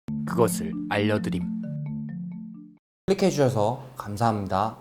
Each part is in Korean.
그것을 알려드림. 클릭해주셔서 감사합니다.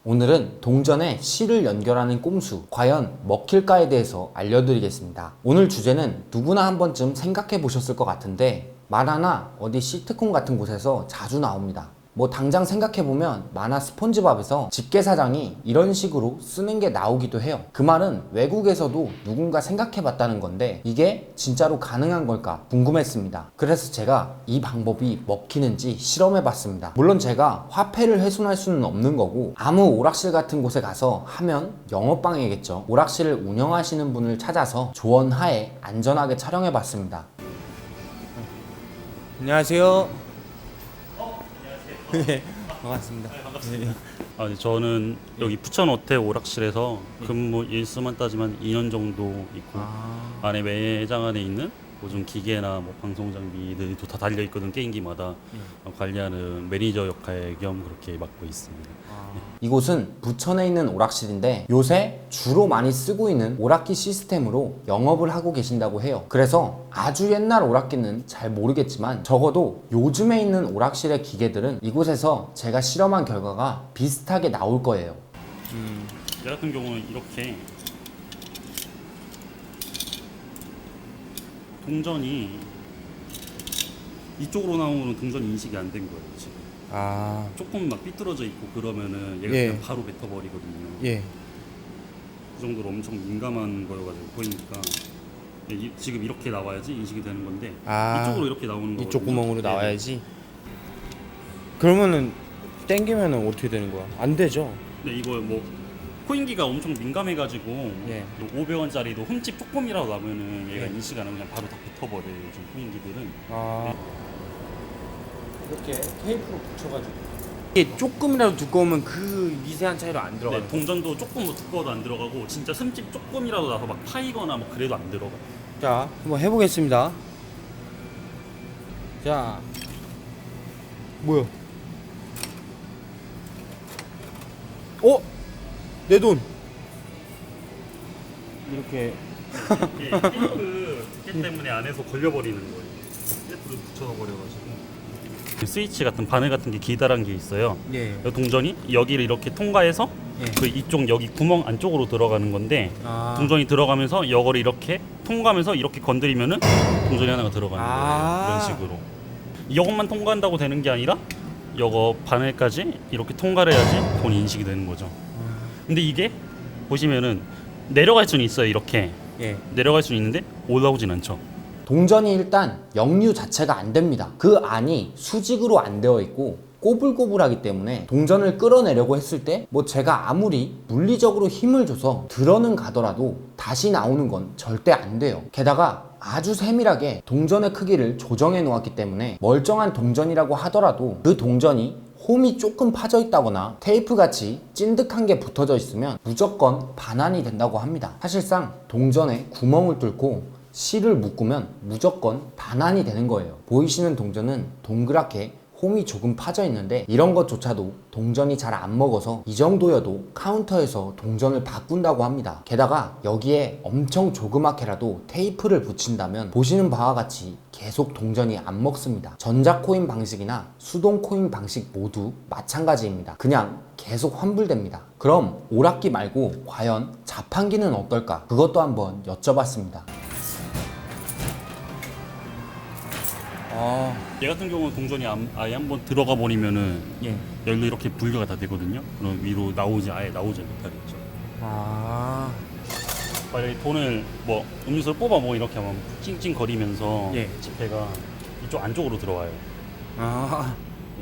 오늘은 동전에 실을 연결하는 꼼수, 과연 먹힐까에 대해서 알려드리겠습니다. 오늘 주제는 누구나 한 번쯤 생각해 보셨을 것 같은데, 만화나 어디 시트콤 같은 곳에서 자주 나옵니다. 뭐 당장 생각해보면 만화 스폰지밥에서 집게사장이 이런 식으로 쓰는 게 나오기도 해요. 그 말은 외국에서도 누군가 생각해봤다는 건데 이게 진짜로 가능한 걸까 궁금했습니다. 그래서 제가 이 방법이 먹히는지 실험해봤습니다. 물론 제가 화폐를 훼손할 수는 없는 거고 아무 오락실 같은 곳에 가서 하면 영업방해겠죠. 오락실을 운영하시는 분을 찾아서 조언하에 안전하게 촬영해봤습니다. 안녕하세요. 네, 반갑습니다. 네, 저는 여기 부천 호텔 오락실에서 근무 일수만 따지면 2년 정도 있고 안에 매장 안에 있는 모든 기계나 뭐 방송 장비들도 다 달려 있거든. 게임기마다 관리하는 매니저 역할 겸 그렇게 맡고 있습니다. 이곳은 부천에 있는 오락실인데 요새 주로 많이 쓰고 있는 오락기 시스템으로 영업을 하고 계신다고 해요. 그래서 아주 옛날 오락기는 잘 모르겠지만 적어도 요즘에 있는 오락실의 기계들은 이곳에서 제가 실험한 결과가 비슷하게 나올 거예요. 제 같은 경우는 이렇게 동전이 이쪽으로 나오는 동전 인식이 안 된 거예요 지금. 조금 막 삐뚤어져 있고 그러면은 얘가 예. 그냥 바로 뱉어버리거든요. 예. 그 정도로 엄청 민감한 거여가지고 보이니까 지금 이렇게 나와야지 인식이 되는 건데 이쪽으로 이렇게 나오는 거거든요. 이쪽 구멍으로 네네. 나와야지. 그러면은 땡기면은 어떻게 되는 거야? 안 되죠. 근데 이거 뭐 코인기가 엄청 민감해가지고 예. 500원짜리도 흠집 조금이라도 나면은 얘가 예. 인식 안 하면 그냥 바로 다 뱉어버려요. 요즘 코인기들은. 이렇게 테이프로 붙여가지고. 이게 조금이라도 두꺼우면 그 미세한 차이로 안 들어가요. 네, 동전도 조금 뭐 두꺼워도 안 들어가고 진짜 흠집 조금이라도 나서 막 파이거나 뭐 그래도 안 들어가. 자, 한번 해보겠습니다. 자, 뭐야? 내 돈. 이렇게. 테이프 두께 때문에 안에서 걸려버리는 거예요. 테이프를 붙여버려가지고. 스위치 같은 바늘 같은 게 기다란 게 있어요. 예. 이 동전이 여기를 이렇게 통과해서 예. 그 이쪽 여기 구멍 안쪽으로 들어가는 건데 동전이 들어가면서 이거를 이렇게 통과하면서 이렇게 건드리면은 동전이 하나가 들어가는 거예요. 이런 식으로. 이것만 통과한다고 되는 게 아니라 이거 바늘까지 이렇게 통과를 해야지 돈이 인식이 되는 거죠. 근데 이게 보시면은 내려갈 수는 있어요. 이렇게 예. 내려갈 수는 있는데 올라오진 않죠. 동전이 일단 역류 자체가 안 됩니다. 그 안이 수직으로 안 되어 있고 꼬불꼬불하기 때문에 동전을 끌어내려고 했을 때 뭐 제가 아무리 물리적으로 힘을 줘서 들어는 가더라도 다시 나오는 건 절대 안 돼요. 게다가 아주 세밀하게 동전의 크기를 조정해 놓았기 때문에 멀쩡한 동전이라고 하더라도 그 동전이 홈이 조금 파져 있다거나 테이프같이 찐득한 게 붙어져 있으면 무조건 반환이 된다고 합니다. 사실상 동전에 구멍을 뚫고 실을 묶으면 무조건 반환이 되는 거예요. 보이시는 동전은 동그랗게 홈이 조금 파져 있는데 이런 것조차도 동전이 잘 안 먹어서 이 정도여도 카운터에서 동전을 바꾼다고 합니다. 게다가 여기에 엄청 조그맣게라도 테이프를 붙인다면 보시는 바와 같이 계속 동전이 안 먹습니다. 전자코인 방식이나 수동코인 방식 모두 마찬가지입니다. 그냥 계속 환불됩니다. 그럼 오락기 말고 과연 자판기는 어떨까? 그것도 한번 여쭤봤습니다. 얘 같은 경우는 동전이 아예 한번 들어가 버리면은 예. 여기로 이렇게 분류가 다 되거든요. 그럼 위로 아예 나오지 못하겠죠. 만약에 돈을 뭐 음료수를 뽑아 뭐 이렇게 하면 찡찡거리면서 예. 지폐가 이쪽 안쪽으로 들어와요.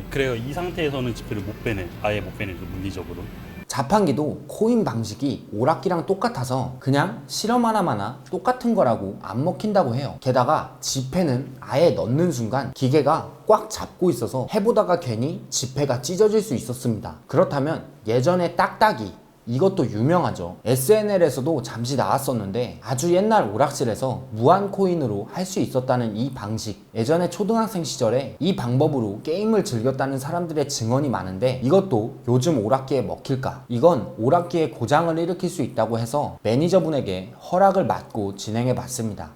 그래요. 이 상태에서는 지폐를 아예 못 빼내죠, 물리적으로. 자판기도 코인 방식이 오락기랑 똑같아서 그냥 실험 하나마나 똑같은 거라고 안 먹힌다고 해요. 게다가 지폐는 아예 넣는 순간 기계가 꽉 잡고 있어서 해보다가 괜히 지폐가 찢어질 수 있었습니다. 그렇다면 예전에 딱딱이, 이것도 유명하죠. SNL에서도 잠시 나왔었는데 아주 옛날 오락실에서 무한 코인으로 할 수 있었다는 이 방식, 예전에 초등학생 시절에 이 방법으로 게임을 즐겼다는 사람들의 증언이 많은데 이것도 요즘 오락기에 먹힐까? 이건 오락기에 고장을 일으킬 수 있다고 해서 매니저분에게 허락을 받고 진행해 봤습니다.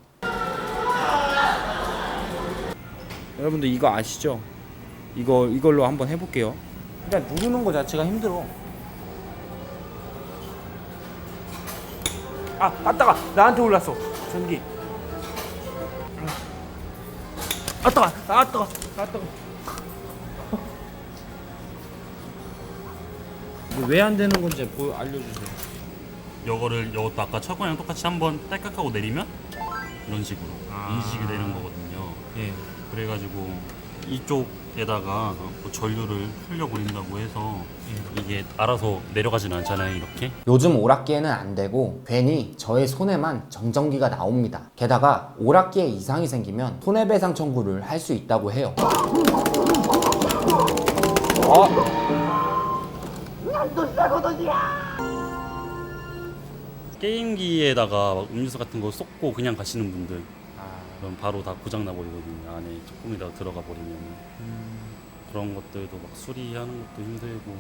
여러분들 이거 아시죠? 이걸로 한번 해볼게요. 일단 누르는 거 자체가 힘들어. 아 따가 나한테 올랐어 전기. 아 따가. 왜 안 되는 건지 알려주세요. 요것도 아까 철권이랑 똑같이 한번 딸깍하고 내리면 이런 식으로 인식이 되는 거거든요. 예. 그래가지고 이쪽에다가 뭐 전류를 흘려버린다고 해서 이게 알아서 내려가진 않잖아요, 이렇게. 요즘 오락기에는 안 되고 괜히 저의 손에만 정전기가 나옵니다. 게다가 오락기에 이상이 생기면 손해배상 청구를 할 수 있다고 해요. 게임기에다가 막 음료수 같은 거 쏟고 그냥 가시는 분들 그럼 바로 다 고장 나버리거든요. 안에 조금이라도 들어가 버리면 그런 것들도 막 수리하는 것도 힘들고.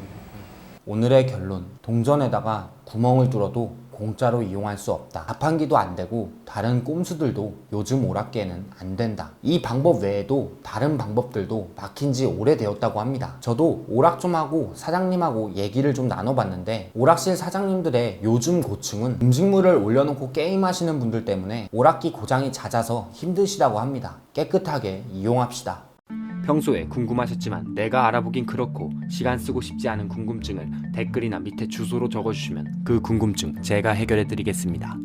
오늘의 결론, 동전에다가 구멍을 뚫어도 공짜로 이용할 수 없다. 자판기도 안 되고 다른 꼼수들도 요즘 오락기에는 안 된다. 이 방법 외에도 다른 방법들도 막힌 지 오래되었다고 합니다. 저도 오락 좀 하고 사장님하고 얘기를 좀 나눠봤는데 오락실 사장님들의 요즘 고충은 음식물을 올려놓고 게임하시는 분들 때문에 오락기 고장이 잦아서 힘드시다고 합니다. 깨끗하게 이용합시다. 평소에 궁금하셨지만 내가 알아보긴 그렇고 시간 쓰고 싶지 않은 궁금증을 댓글이나 밑에 주소로 적어주시면 그 궁금증 제가 해결해 드리겠습니다.